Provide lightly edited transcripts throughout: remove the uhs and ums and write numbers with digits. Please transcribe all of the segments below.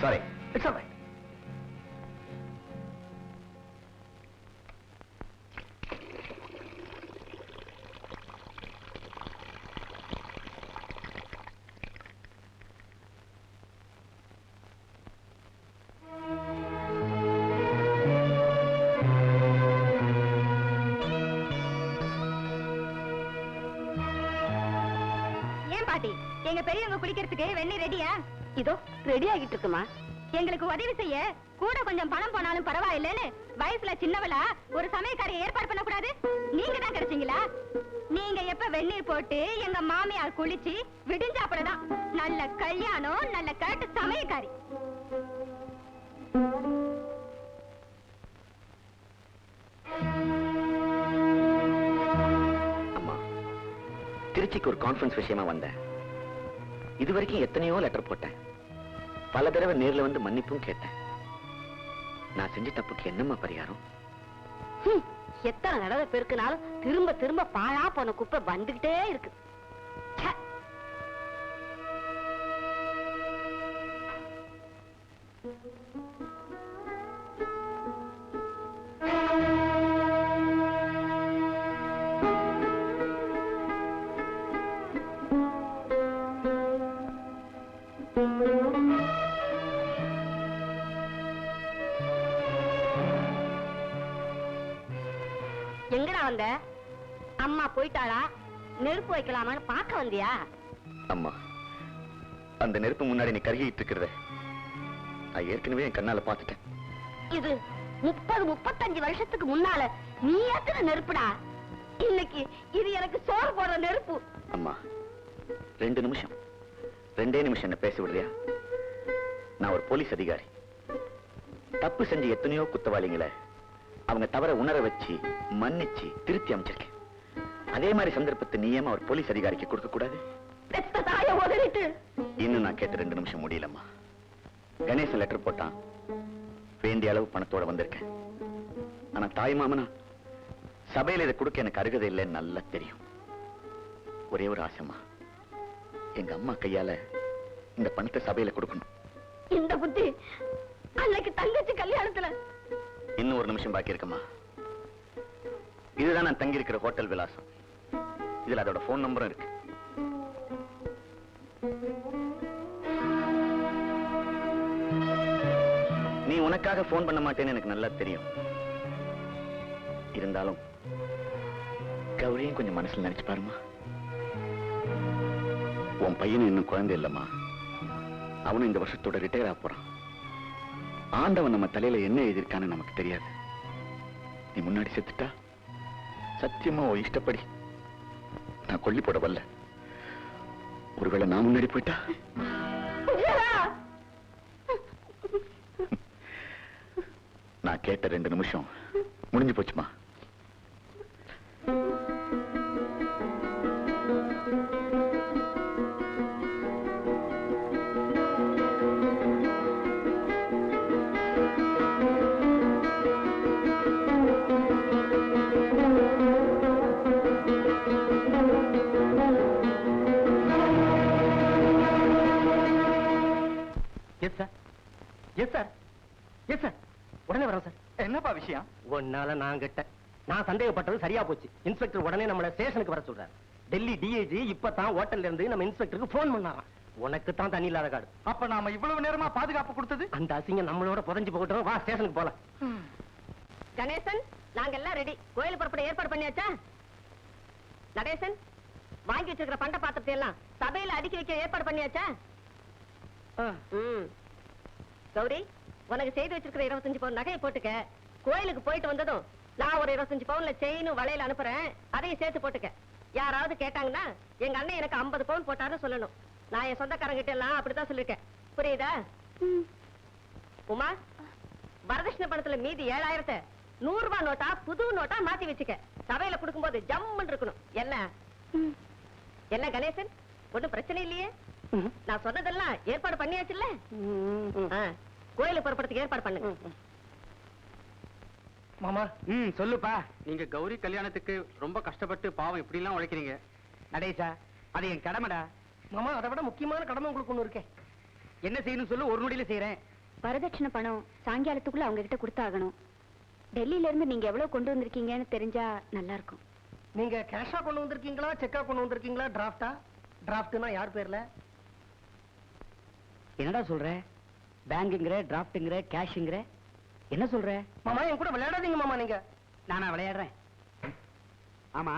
Sorry, it's all right. எங்க பெரியவங்க குளிக்கிறதுக்கு வெந்நீர் ரெடியா? இதோ ரெடி ஆகிட்டு இருக்குமா. எங்களுக்கு உதவி செய்ய கூட கொஞ்சம் பணம் போனாலும் பரவாயில்லைன்னு வயசுல சின்னவளா ஒரு சமயக்காரையை ஏற்பாடு பண்ண கூடாது? நீங்க தான் கிடைச்சீங்களா? நீங்க எப்ப வெந்நீர் போட்டு எங்க மாமியார் குளிச்சு விடிஞ்சாப்படதான் நல்ல கல்யாணம், நல்ல கேட்டு சமயக்காரி. அம்மா, திருச்சிக்கு ஒரு கான்ஃபரன்ஸ் விஷயமா வந்தேன். இதுவரைக்கும் எத்தனையோ லெட்டர் போட்டேன். பல தடவை நேர்ல வந்து மன்னிப்பும் கேட்டேன். நான் செஞ்ச தப்புக்கு என்னம்மா பரிகாரம்? எத்தனை தடவை பெருக்குனாலும் திரும்ப திரும்ப பாழா போன குப்பை வந்துகிட்டே இருக்கு. எங்கடா வந்த? அம்மா போயிட்டாளா? நெருப்பு வைக்கலாமான்னு பார்க்க வந்தியா? அம்மா, அந்த நெருப்பு முன்னாடி நீ கருகிட்டு இருக்கிறத நான் ஏற்கனவே என் கண்ணால பார்த்துட்டேன். இது 30-35 வருஷத்துக்கு முன்னால நீ ஏத்துற நெருப்புடா. இன்னைக்கு இது எனக்கு சோறு போடுற நெருப்பு. அம்மா, 2 நிமிஷம், 2 நிமிஷம் என்ன பேச விடுறியா? நான் ஒரு போலீஸ் அதிகாரி. தப்பு செஞ்சு எத்தனையோ குத்தவாளிகளை அவங்க தவற உணர வச்சு மன்னிச்சு திருத்தி அமைச்சிருக்கேன். அதே மாதிரி சந்தர்ப்பத்தை நீ ஏமா ஒரு போலீஸ் அதிகாரிக்கு கொடுக்க கூடாது? இன்னும் நான் கேட்ட 2 நிமிஷம் முடியலம்மா. கணேசன் லெட்டர் போட்டான். வேண்டிய அளவு பணத்தோட வந்திருக்கேன். ஆனா தாய் மாமனா சபையில இதை கொடுக்க எனக்கு அருகதை இல்லைன்னு நல்லா தெரியும். ஒரே ஒரு ஆசைமா, எங்க அம்மா கையால இந்த பணத்தை சபையில கொடுக்கணும். இந்த புத்தி அன்னைக்கு தங்கச்சி கல்யாணத்துல. இன்னும் 1 நிமிஷம் பாக்கி இருக்குமா. இதுதான் நான் தங்கி இருக்கிற ஹோட்டல் விலாசம். இதுல அதோட போன் நம்பரும் இருக்கு. நீ உனக்காக போன் பண்ண மாட்டேன்னு எனக்கு நல்லா தெரியும். இருந்தாலும் கௌரியும் கொஞ்சம் மனசுல நினைச்சு பாருமா. உன் பையனும் இன்னும் குழந்தை இல்லம்மா. அவனும் இந்த வருஷத்தோட ரிட்டையர் ஆக போறான். ஆண்டவன் நம்ம தலையில என்ன எழுதியிருக்கான்னு நமக்கு தெரியாது. நீ முன்னாடி செத்துட்டா சத்தியமா ஓ இஷ்டப்படி நான் கொல்லி போட வரல. ஒருவேளை நான் முன்னாடி போயிட்டா நான் கேட்ட 2 நிமிஷம் முடிஞ்சு போச்சுமா. உடனே வரோம் சார். என்னப்பா விஷயம்? ஒன்னால நான் கிட்டேன். நான் சந்தேகப்பட்டது சரியா போச்சு. இன்ஸ்பெக்டர் உடனே நம்மள ஸ்டேஷனுக்கு வர சொல்றாரு. டெல்லி டிஐஜி இப்பதான் ஹோட்டல்ல இருந்து நம்ம இன்ஸ்பெக்டருக்கு போன் பண்ணாராம். உனக்கு தான் தண்ணி இல்லாத காடு. அப்ப நாம இவ்வளவு நேரமா பாதுகாப்பு கொடுத்தது அந்த அசிங்கம் நம்மளோட புதஞ்சு போகட்டும். வா ஸ்டேஷனுக்கு போலாம். கணேசன், நாங்க எல்லாம் ரெடி. கோயில் புறப்பட ஏற்பாடு பண்ணியாச்சா? நடேசன், வாங்கி வச்சிருக்கிற பண்ட பாத்திரத்தை எல்லாம் சபையில அடுக்கி வைக்க ஏற்பாடு பண்ணியாச்சா? கௌரி, உனக்கு செய்து வச்சிருக்கிற 25 பவுன் நகையை போட்டுக்க. கோயிலுக்கு போயிட்டு வந்ததும் நான் ஒரு 25 பவுன்ல செயினும் வளையல் அனுப்புறேன். அதையும் சேர்த்து போட்டுக்க. யாராவது கேட்டாங்கன்னா எங்க அண்ணன் எனக்கு 50 பவுன் போட்டாருன்னு சொல்லணும். நான் என் சொந்தக்காரங்கிட்ட எல்லாம் அப்படித்தான் சொல்லிருக்கேன். புரியுதா? உமா, வரதட்சணை பணத்துல மீதி 7000 100 ரூபாய் நோட்டா புது நோட்டா மாத்தி வச்சுக்க. சபையில கொடுக்கும்போது ஜம்முன்னு இருக்கணும். என்ன என்ன கணேசன், ஒண்ணும் பிரச்சனை இல்லையே? நான் சொன்னதெல்லாம் ஏற்பாடு பண்ணியாச்சுல்ல? கோயிலுக்கு புறப்படுறதுக்கு ஏற்பாடு பண்ணுங்க. மாமா, சொல்லுப்பா. நீங்க கௌரி கல்யாணத்துக்கு ரொம்ப கஷ்டப்பட்டு பாவம் இப்படி எல்லாம் உழைக்கிறீங்க. நடேசா, அது என் கடமைடா. மாமா, அதை விட முக்கியமான கடமை உங்களுக்கு ஒண்ணு இருக்கேன். என்ன செய்யணும் சொல்லு, ஒரு நொடியில செய்யறேன். வரதட்சணை பணம் சாயங்காலத்துக்குள்ள அவங்க கிட்ட கொடுத்தாகணும். டெல்லியில இருந்து நீங்க எவ்வளவு கொண்டு வந்திருக்கீங்கன்னு தெரிஞ்சா நல்லா இருக்கும். நீங்க கேஷா கொண்டு வந்திருக்கீங்களா, செக்கா கொண்டு வந்திருக்கீங்களா, டிராஃப்டா? டிராஃப்ட்னா யார் பேர்ல? என்னடா சொல்ற? பேங்குங்கிற, டிராஃப்ட்ங்கிற, கேஷ்ங்கிற, என்ன சொல்ற? மாமா என் கூட விளையாடாதீங்க மாமா. நீங்க நானா விளையாடுறேன்? ஆமா,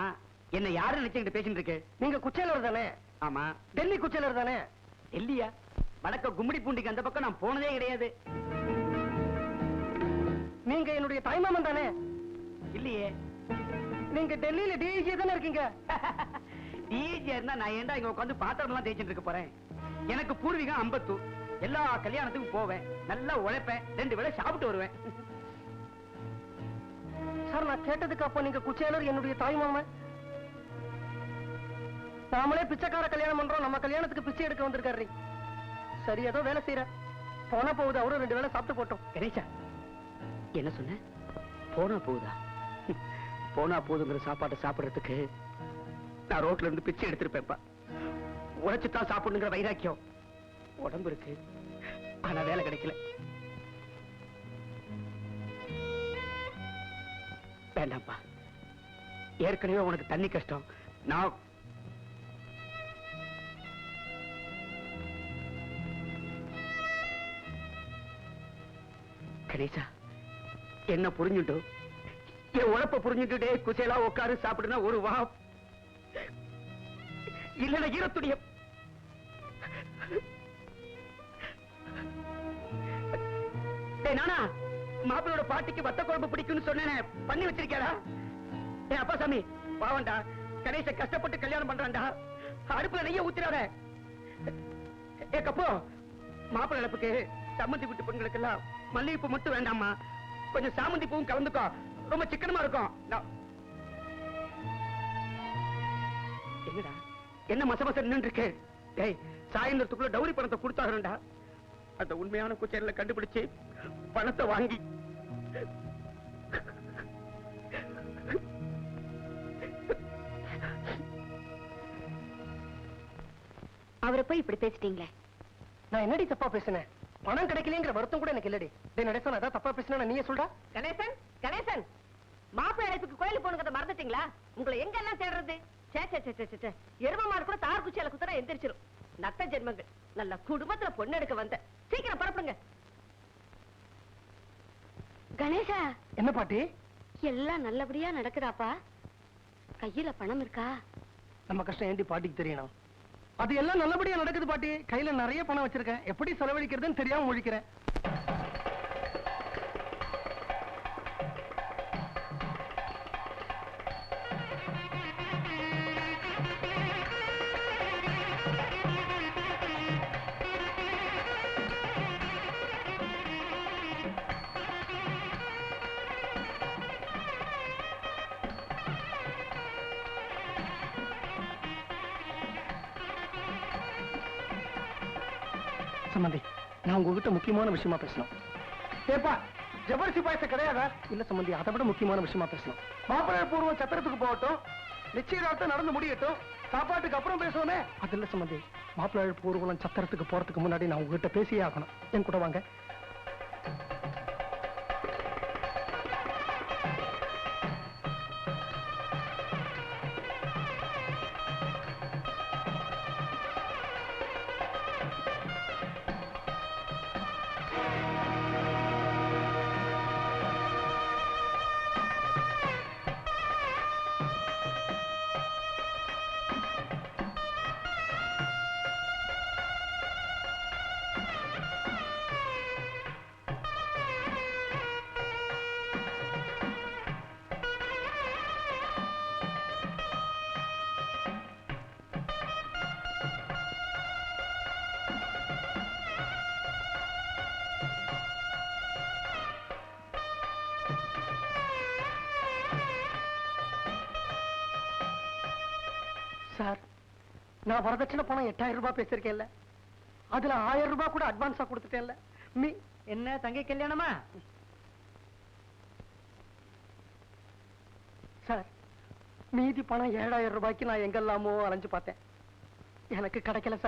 என்ன யாரு நினைச்சுக்கிட்டு பேசிட்டு இருக்கு? நீங்க குச்சேலர் தானே? ஆமா. டெல்லி குச்சேலர் தானே? டெல்லியா? வடக்க கும்மிடி பூண்டிக்கு அந்த பக்கம் நான் போனதே கிடையாது. நீங்க என்னுடைய தாய்மாமன் தானே? இல்லையே. நீங்க டெல்லியில டிஐஜி தானே இருக்கீங்க? டிஏஜியா இருந்தா நான் ஏன்டா இங்க உட்காந்து பாத்திரம் எல்லாம் தேய்ச்சிட்டு இருக்க போறேன்? எனக்கு பூர்வீகம் அம்பத்தூர். எல்லா கல்யாணத்துக்கும் போவேன், நல்லா உழைப்பேன், 2 வேளை சாப்பிட்டு வருவேன். சார் நான் கேட்டதுக்கு அப்ப நீங்க குச்சேலர் என்னுடைய தாய்மாமன். நாமளே பிச்சைக்கார கல்யாணம் பண்றோம், நம்ம கல்யாணத்துக்கு பிச்சை எடுக்க வந்திருக்காரு. சரி ஏதோ வேலை செய்யற, போனா போகுது, அவரும் 2 வேளை சாப்பிட்டு போட்டோம். கணேசா, என்ன சொன்ன? போனா போகுதா? போனா போதுங்கிற சாப்பாட்டை சாப்பிடுறதுக்கு நான் ரோட்ல இருந்து பிச்சை எடுத்திருப்பேன்ப்பா. உழைச்சுதான் சாப்பிடணுங்கிற வைராக்கியம் உடம்பு இருக்கு, ஆனா வேலை கிடைக்கல. வேண்டாம்ப்பா, ஏற்கனவே உனக்கு தண்ணி கஷ்டம். நான் கணேசா, என்ன புரிஞ்சுட்டு என் உழைப்ப புரிஞ்சுட்டு குசேலா உட்காரு சாப்பிடுனா ஒரு வா இல்ல ஈரத்துடைய நானா மாப்பிளோட பாட்டிக்கு வத்த குழம்பு பிடிக்கும்னு சொன்னேன், பண்ணி வச்சிருக்கேடா. அப்பா சாமி பாவண்டா, கணேச கஷ்டப்பட்டு கல்யாணம் பண்றான்டா, அடுப்புல நெய்ய ஊத்திராத. கப்போ மாப்பிள்ள இழப்புக்கு சம்மந்தி விட்டு பெண்களுக்கு எல்லாம் மல்லிகைப்பூ மட்டும் வேண்டாமா, கொஞ்சம் சாமந்தி பூவும் கலந்துக்கோ, ரொம்ப சிக்கனமா இருக்கும். என்னடா என்ன மசமச நின்று இருக்கு? டேய், சாயந்தரத்துக்குள்ள டௌரி பணத்தை கொடுத்தாகணும்டா. அந்த உண்மையான குச்சேரில கண்டுபிடிச்சு பணத்தை வாங்கி அவரை போய் இப்படி பேசிட்டீங்களே. நான் என்னடி தப்பா பேசினேன்? பணம் கிடைக்கலங்கிற வருத்தம் கூட எனக்கு இல்லடி. நடேசன் அதான் தப்பா பேசினா நீயே சொல்றா? கணேசன், கணேசன், மாப்பிள்ளை அழைப்புக்கு கோயிலுக்கு போனுங்கிறத மறந்துட்டீங்களா? உங்களை எங்க எல்லாம் தேடுறது? எருமமாடு கூட தார் குச்சியால குத்தரா எந்திரிச்சிரும். நத்த ஜென்மங்கள், நல்ல குடும்பத்துல பொண்ணு எடுக்க வந்த. சீக்கிரம் புறப்படுங்க. கணேசா, என்ன பாட்டி? எல்லாம் நல்லபடியா நடக்குதாப்பா? கையில பணம் இருக்கா? நம்ம கஷ்டம் ஏண்டி பாட்டிக்கு தெரியணும்? அது எல்லாம் நல்லபடியா நடக்குது பாட்டி. கையில நிறைய பணம் வச்சிருக்கேன், எப்படி செலவழிக்கிறதுன்னு தெரியாம முழிக்கிறேன். சம்பந்தி, நான் உங்ககிட்ட முக்கியமான விஷயமா பேசணும். ஏப்பா, ஜபர்சி பாயச கிடையாதா? இல்ல சம்பந்தி, அதை விட முக்கியமான விஷயமா பேசணும். மாப்பிள்ளை பூர்வம் சத்திரத்துக்கு போகட்டும், நிச்சயதார்த்தம் நடந்து முடியட்டும், சாப்பாட்டுக்கு அப்புறம் பேசுவோமே. அது இல்ல சம்பந்தி, மாப்பிள்ளை பூர்வம் சத்திரத்துக்கு போறதுக்கு முன்னாடி நான் உங்ககிட்ட பேசியே ஆகணும். என் கூட வாங்க. சார், நான் வரதட்சணை பணம் 8000 ரூபாய் பேசிருக்கேன்ல, அதுல 1000 ரூபாய் கூட அட்வான்ஸா கொடுத்துட்டேன்ல. என்ன தங்கை கல்யாணமா? சார், மீதி பணம் 7000 ரூபாய்க்கு நான் எங்கெல்லாமோ அலைஞ்சு பார்த்தேன், எனக்கு கிடைக்கல சார்.